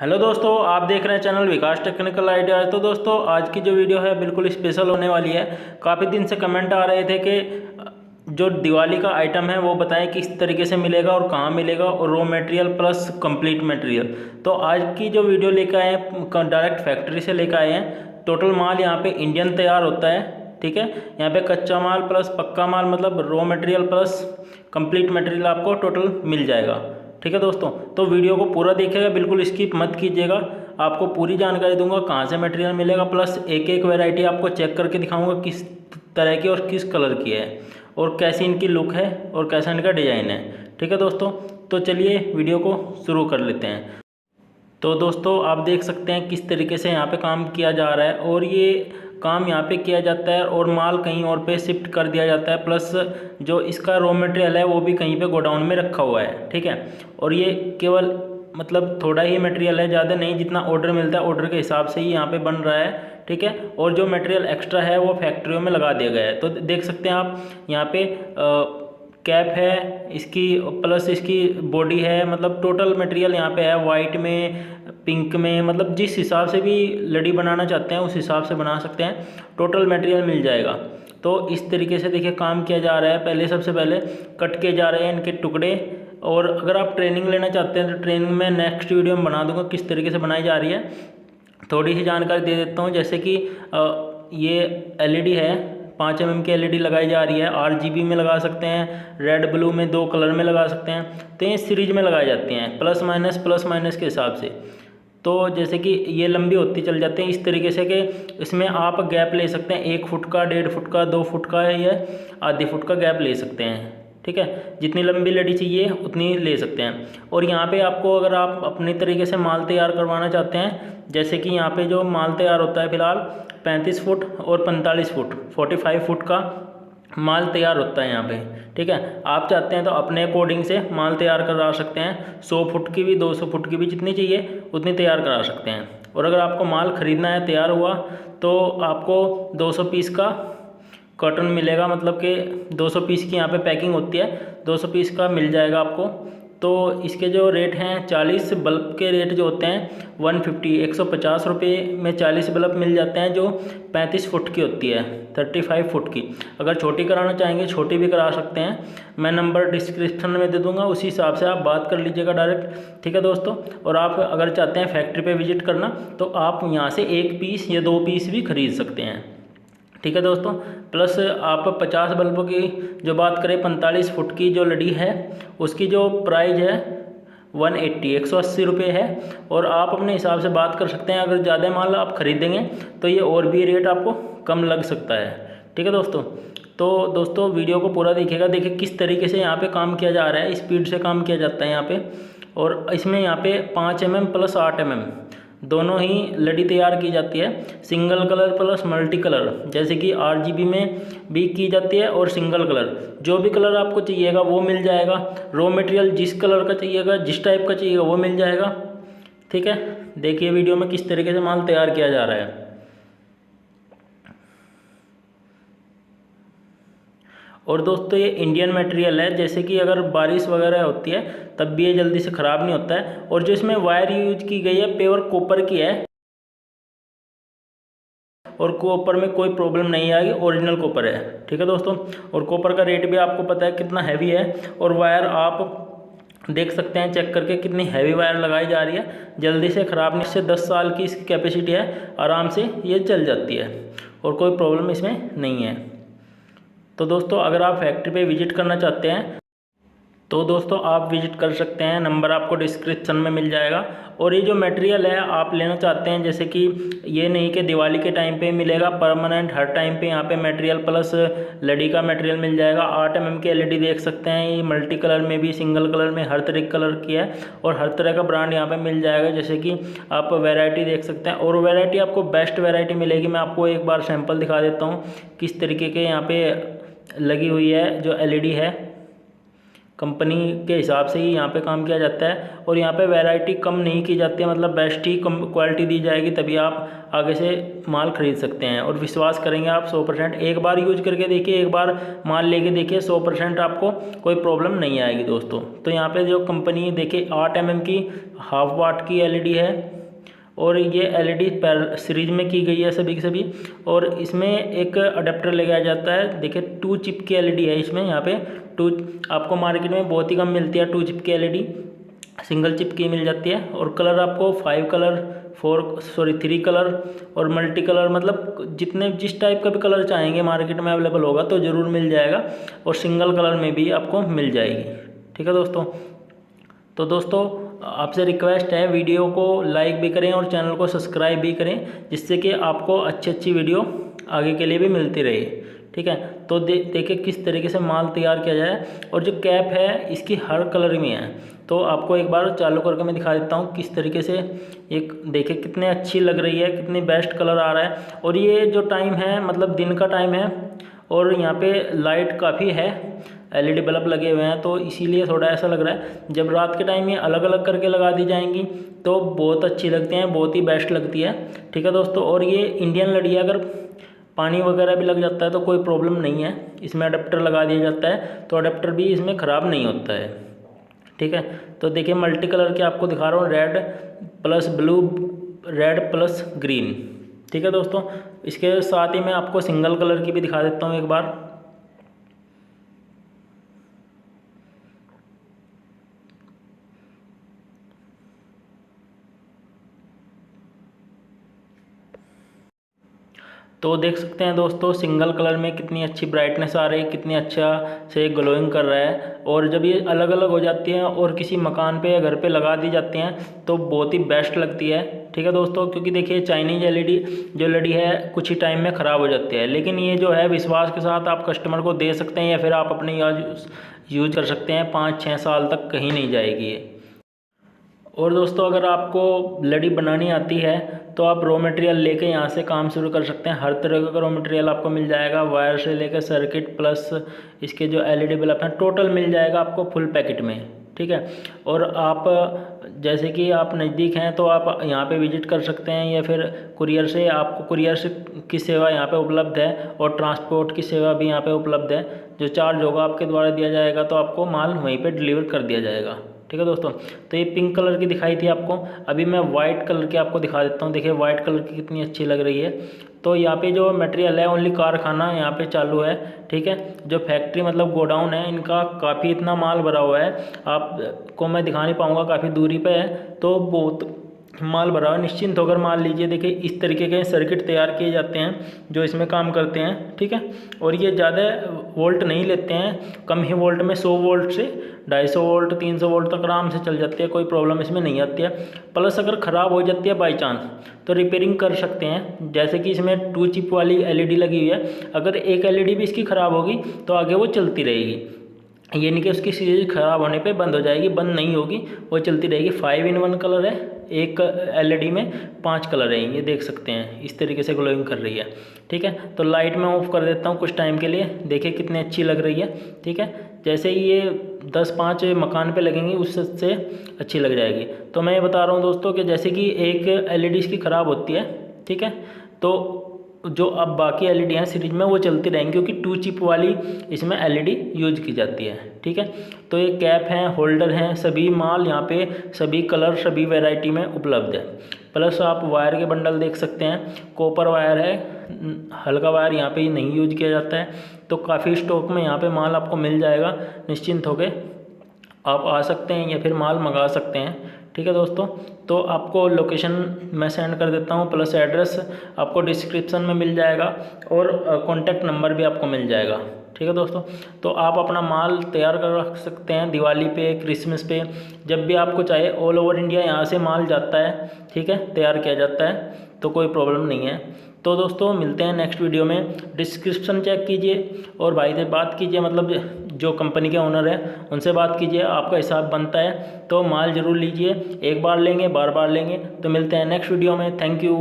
Hello दोस्तों, आप देख रहे हैं चैनल विकास टेक्निकल आइडियाज। तो दोस्तों आज की जो वीडियो है बिल्कुल स्पेशल होने वाली है। काफ़ी दिन से कमेंट आ रहे थे कि जो दिवाली का आइटम है वो बताएं किस तरीके से मिलेगा और कहाँ मिलेगा, और raw material plus complete material. तो आज की जो वीडियो लेकर आए हैं डायरेक्ट फैक्ट्री से लेकर आए हैं। टोटल माल यहाँ पे इंडियन तैयार होता है, ठीक है। यहाँ पे कच्चा माल प्लस पक्का माल मतलब raw material plus complete material आपको टोटल मिल जाएगा, ठीक है दोस्तों। तो वीडियो को पूरा देखिएगा, बिल्कुल स्किप मत कीजिएगा। आपको पूरी जानकारी दूंगा कहाँ से मटेरियल मिलेगा, प्लस एक एक वैरायटी आपको चेक करके दिखाऊंगा किस तरह की और किस कलर की है, और कैसी इनकी लुक है और कैसा इनका डिज़ाइन है, ठीक है दोस्तों। तो चलिए वीडियो को शुरू कर लेते हैं। तो दोस्तों आप देख सकते हैं किस तरीके से यहाँ पे काम किया जा रहा है, और ये काम यहाँ पे किया जाता है और माल कहीं और पे शिफ्ट कर दिया जाता है। प्लस जो इसका रॉ मटेरियल है वो भी कहीं पे गोडाउन में रखा हुआ है, ठीक है। और ये केवल मतलब थोड़ा ही मटेरियल है, ज़्यादा नहीं। जितना ऑर्डर मिलता है ऑर्डर के हिसाब से ही यहाँ पे बन रहा है, ठीक है। और जो मटेरियल एक्स्ट्रा है वो फैक्ट्रियों में लगा दिया गया है। तो देख सकते हैं आप यहाँ पे कैप है इसकी, प्लस इसकी बॉडी है। मतलब टोटल मटेरियल यहाँ पे है, वाइट में, पिंक में, मतलब जिस हिसाब से भी लड़ी बनाना चाहते हैं उस हिसाब से बना सकते हैं। टोटल मटेरियल मिल जाएगा। तो इस तरीके से देखिए काम किया जा रहा है। पहले सबसे पहले कट किए जा रहे हैं इनके टुकड़े। और अगर आप ट्रेनिंग लेना चाहते हैं तो ट्रेनिंग में नेक्स्ट वीडियो में बना दूंगा किस तरीके से बनाई जा रही है। थोड़ी सी जानकारी दे देता हूँ, जैसे कि ये एलईडी है, 5 mm की एलईडी लगाई जा रही है। RGB में लगा सकते हैं, रेड ब्लू में, 2 कलर में लगा सकते हैं। तो ये सीरीज में लगाई जाती हैं प्लस माइनस के हिसाब से। तो जैसे कि ये लंबी होती चल जाती हैं इस तरीके से कि इसमें आप गैप ले सकते हैं 1 फुट का, 1.5 फुट का, 2 फुट का है, या आधे फुट का गैप ले सकते हैं, ठीक है। जितनी लंबी लड़ी चाहिए उतनी ले सकते हैं। और यहाँ पे आपको अगर आप अपनी तरीके से माल तैयार करवाना चाहते हैं, जैसे कि यहाँ पे जो माल तैयार होता है फ़िलहाल 35 फुट और 45 फुट, 45 फुट का माल तैयार होता है यहाँ पे, ठीक है। आप चाहते हैं तो अपने अकॉर्डिंग से माल तैयार करा सकते हैं। 100 फुट की भी, 200 फुट की भी, जितनी चाहिए उतनी तैयार करा सकते हैं। और अगर आपको माल ख़रीदना है तैयार हुआ तो आपको 200 पीस का कॉटन मिलेगा। मतलब कि 200 पीस की यहाँ पे पैकिंग होती है, 200 पीस का मिल जाएगा आपको। तो इसके जो रेट हैं 40 बल्ब के रेट जो होते हैं 150, 150 रुपये में 40 बल्ब मिल जाते हैं, जो 35 फुट की होती है, 35 फुट की। अगर छोटी कराना चाहेंगे छोटी भी करा सकते हैं, मैं नंबर डिस्क्रिप्शन में दे दूंगा, उसी हिसाब से आप बात कर लीजिएगा डायरेक्ट, ठीक है दोस्तों। और आप अगर चाहते हैं फैक्ट्री पे विजिट करना तो आप यहाँ से 1 पीस या 2 पीस भी खरीद सकते हैं, ठीक है दोस्तों। प्लस आप 50 बल्बों की जो बात करें, 45 फुट की जो लड़ी है उसकी जो प्राइस है 180 रुपये है। और आप अपने हिसाब से बात कर सकते हैं, अगर ज़्यादा माल आप खरीदेंगे तो ये और भी रेट आपको कम लग सकता है, ठीक है दोस्तों। तो दोस्तों वीडियो को पूरा देखिएगा। देखिए किस तरीके से यहाँ पे काम किया जा रहा है, स्पीड से काम किया जाता है यहाँ पे। और इसमें यहाँ पे 5 mm प्लस 8 mm दोनों ही लड़ी तैयार की जाती है, single colour plus multi colour. जैसे कि RGB में भी की जाती है और सिंगल कलर। जो भी कलर आपको चाहिएगा वो मिल जाएगा। रॉ मटेरियल जिस कलर का चाहिएगा, जिस टाइप का चाहिएगा वो मिल जाएगा, ठीक है। देखिए वीडियो में किस तरीके से माल तैयार किया जा रहा है। और दोस्तों ये इंडियन मटेरियल है, जैसे कि अगर बारिश वगैरह होती है तब भी ये जल्दी से ख़राब नहीं होता है। और जो इसमें वायर यूज की गई है प्योर कॉपर की है, और कॉपर में कोई प्रॉब्लम नहीं आएगी, ओरिजिनल कॉपर है, ठीक है दोस्तों। और कॉपर का रेट भी आपको पता है कितना हैवी है। और वायर आप देख सकते हैं चेक करके कितनी हैवी वायर लगाई जा रही है, जल्दी से ख़राब नहीं। इससे 10 साल की इसकी कैपेसिटी है, आराम से ये चल जाती है और कोई प्रॉब्लम इसमें नहीं है। तो दोस्तों अगर आप फैक्ट्री पे विजिट करना चाहते हैं तो दोस्तों आप विजिट कर सकते हैं, नंबर आपको डिस्क्रिप्शन में मिल जाएगा। और ये जो मटेरियल है आप लेना चाहते हैं, जैसे कि ये नहीं कि दिवाली के टाइम पे मिलेगा, परमानेंट हर टाइम पे यहाँ पे मटेरियल प्लस लड़ी का मटेरियल मिल जाएगा। 8 mm की एलईडी देख सकते हैं, ये मल्टी कलर में भी, सिंगल कलर में, हर तरह कलर की है। और हर तरह का ब्रांड यहाँ पर मिल जाएगा। जैसे कि आप वैरायटी देख सकते हैं, और वैरायटी आपको बेस्ट वैरायटी मिलेगी। मैं आपको एक बार सैम्पल दिखा देता हूँ किस तरीके के यहाँ पर लगी हुई है जो एलईडी है। कंपनी के हिसाब से ही यहाँ पे काम किया जाता है और यहाँ पे वैरायटी कम नहीं की जाती है, मतलब बेस्ट ही कम क्वालिटी दी जाएगी, तभी आप आगे से माल खरीद सकते हैं और विश्वास करेंगे आप 100%। एक बार यूज करके देखिए, एक बार माल लेके देखिए, 100% आपको कोई प्रॉब्लम नहीं आएगी दोस्तों। तो यहाँ पे जो कंपनी देखिए 8 mm की हाफ वाट की एलईडी है और ये एलईडी सीरीज में की गई है सभी की सभी। और इसमें एक अडेप्टर लगाया जाता है, देखिए 2 चिप की एलईडी है इसमें। यहाँ पे 2 आपको मार्केट में बहुत ही कम मिलती है 2 चिप की एलईडी, सिंगल चिप की मिल जाती है। और कलर आपको 5 कलर 3 कलर और मल्टी कलर, मतलब जितने जिस टाइप का भी कलर चाहेंगे मार्केट में अवेलेबल होगा तो ज़रूर मिल जाएगा और सिंगल कलर में भी आपको मिल जाएगी। ठीक है दोस्तों। तो दोस्तों आपसे रिक्वेस्ट है, वीडियो को लाइक भी करें और चैनल को सब्सक्राइब भी करें, जिससे कि आपको अच्छी वीडियो आगे के लिए भी मिलती रहे। ठीक है। तो देखिए किस तरीके से माल तैयार किया जाए। और जो कैप है इसकी हर कलर में है, तो आपको एक बार चालू करके मैं दिखा देता हूँ किस तरीके से। एक देखिए कितने अच्छी लग रही है, कितनी बेस्ट कलर आ रहा है। और ये जो टाइम है मतलब दिन का टाइम है और यहाँ पे लाइट काफ़ी है, एलईडी बल्ब लगे हुए हैं, तो इसीलिए थोड़ा ऐसा लग रहा है। जब रात के टाइम ये अलग अलग करके लगा दी जाएंगी तो बहुत अच्छी लगती हैं, बहुत ही बेस्ट लगती है। ठीक है दोस्तों। और ये इंडियन लड़िया, अगर पानी वगैरह भी लग जाता है तो कोई प्रॉब्लम नहीं है, इसमें अडेप्टर लगा दिया जाता है तो अडेप्टर भी इसमें ख़राब नहीं होता है। ठीक है। तो देखिए मल्टी कलर के आपको दिखा रहा हूँ, red plus blue, red plus green. ठीक है दोस्तों। इसके साथ ही मैं आपको सिंगल कलर की भी दिखा देता हूँ एक बार। तो देख सकते हैं दोस्तों सिंगल कलर में कितनी अच्छी ब्राइटनेस आ रही है, कितनी अच्छा से ग्लोइंग कर रहा है। और जब ये अलग अलग हो जाती हैं और किसी मकान पे या घर पे लगा दी जाती हैं तो बहुत ही बेस्ट लगती है। ठीक है दोस्तों। क्योंकि देखिए चाइनीज एलईडी जो लड़ी है कुछ ही टाइम में ख़राब हो जाती है, लेकिन ये जो है विश्वास के साथ आप कस्टमर को दे सकते हैं या फिर आप अपने यूज कर सकते हैं, 5-6 साल तक कहीं नहीं जाएगी ये। और दोस्तों अगर आपको लड़ी बनानी आती है तो आप रॉ मटेरियल लेके यहाँ से काम शुरू कर सकते हैं। हर तरह का रॉ मटेरियल आपको मिल जाएगा, वायर से लेकर सर्किट प्लस इसके जो एलईडी बल्ब हैं, टोटल मिल जाएगा आपको फुल पैकेट में। ठीक है। और आप जैसे कि आप नज़दीक हैं तो आप यहाँ पे विजिट कर सकते हैं या फिर कुरियर से, आपको कुरियर से की सेवा यहाँ पे उपलब्ध है और ट्रांसपोर्ट की सेवा भी यहाँ पे उपलब्ध है। जो चार्ज होगा आपके द्वारा दिया जाएगा तो आपको माल वहीं पे डिलीवर कर दिया जाएगा। ठीक है दोस्तों। तो ये पिंक कलर की दिखाई थी आपको, अभी मैं वाइट कलर की आपको दिखा देता हूँ। देखिए वाइट कलर की कितनी अच्छी लग रही है। तो यहाँ पे जो मटेरियल है ओनली कारखाना यहाँ पे चालू है। ठीक है। जो फैक्ट्री मतलब गोडाउन है इनका काफ़ी इतना माल भरा हुआ है, आपको मैं दिखा नहीं पाऊँगा, काफ़ी दूरी पे है, तो बहुत माल भरा हुआ है। निश्चिंत होकर माल लीजिए। देखिए इस तरीके के सर्किट तैयार किए जाते हैं जो इसमें काम करते हैं। ठीक है। और ये ज़्यादा वोल्ट नहीं लेते हैं, कम ही वोल्ट में 100 वोल्ट से 250 वोल्ट 300 वोल्ट तक आराम से चल जाती है, कोई प्रॉब्लम इसमें नहीं आती है। प्लस अगर ख़राब हो जाती है बाई चांस तो रिपेयरिंग कर सकते हैं। जैसे कि इसमें 2 चिप वाली एलईडी लगी हुई है, अगर एक एलईडी भी इसकी ख़राब होगी तो आगे वो चलती रहेगी, ये नहीं कि उसकी सीरीज ख़राब होने पे बंद हो जाएगी, बंद नहीं होगी, वो चलती रहेगी। 5-in-1 कलर है, एक एलईडी में 5 कलर हैं, ये देख सकते हैं इस तरीके से ग्लोइंग कर रही है। ठीक है। तो लाइट मैं ऑफ कर देता हूँ कुछ टाइम के लिए, देखिए कितनी अच्छी लग रही है। ठीक है। जैसे ही ये 10-5 मकान पे लगेंगी उससे अच्छी लग जाएगी। तो मैं ये बता रहा हूँ दोस्तों कि जैसे कि एक एलईडी इसकी ख़राब होती है, ठीक है, तो जो अब बाकी एलईडी हैं सीरीज में वो चलती रहेंगी, क्योंकि 2 चिप वाली इसमें एलईडी यूज की जाती है। ठीक है। तो ये कैप हैं, होल्डर हैं, सभी माल यहाँ पे सभी कलर सभी वैरायटी में उपलब्ध है। प्लस आप वायर के बंडल देख सकते हैं, कॉपर वायर है, हल्का वायर यहाँ पे नहीं यूज किया जाता है। तो काफ़ी स्टॉक में यहाँ पे माल आपको मिल जाएगा, निश्चिंत होकर आप आ सकते हैं या फिर माल मंगा सकते हैं। ठीक है दोस्तों। तो आपको लोकेशन मैं सेंड कर देता हूँ, प्लस एड्रेस आपको डिस्क्रिप्शन में मिल जाएगा और कॉन्टैक्ट नंबर भी आपको मिल जाएगा। ठीक है दोस्तों। तो आप अपना माल तैयार कर रख सकते हैं दिवाली पे, क्रिसमस पे, जब भी आपको चाहे। ऑल ओवर इंडिया यहाँ से माल जाता है। ठीक है। तैयार किया जाता है, तो कोई प्रॉब्लम नहीं है। तो दोस्तों मिलते हैं नेक्स्ट वीडियो में। डिस्क्रिप्शन चेक कीजिए और भाई से बात कीजिए, मतलब जो कंपनी के ओनर है उनसे बात कीजिए, आपका हिसाब बनता है तो माल ज़रूर लीजिए। एक बार लेंगे बार बार लेंगे। तो मिलते हैं नेक्स्ट वीडियो में। Thank you.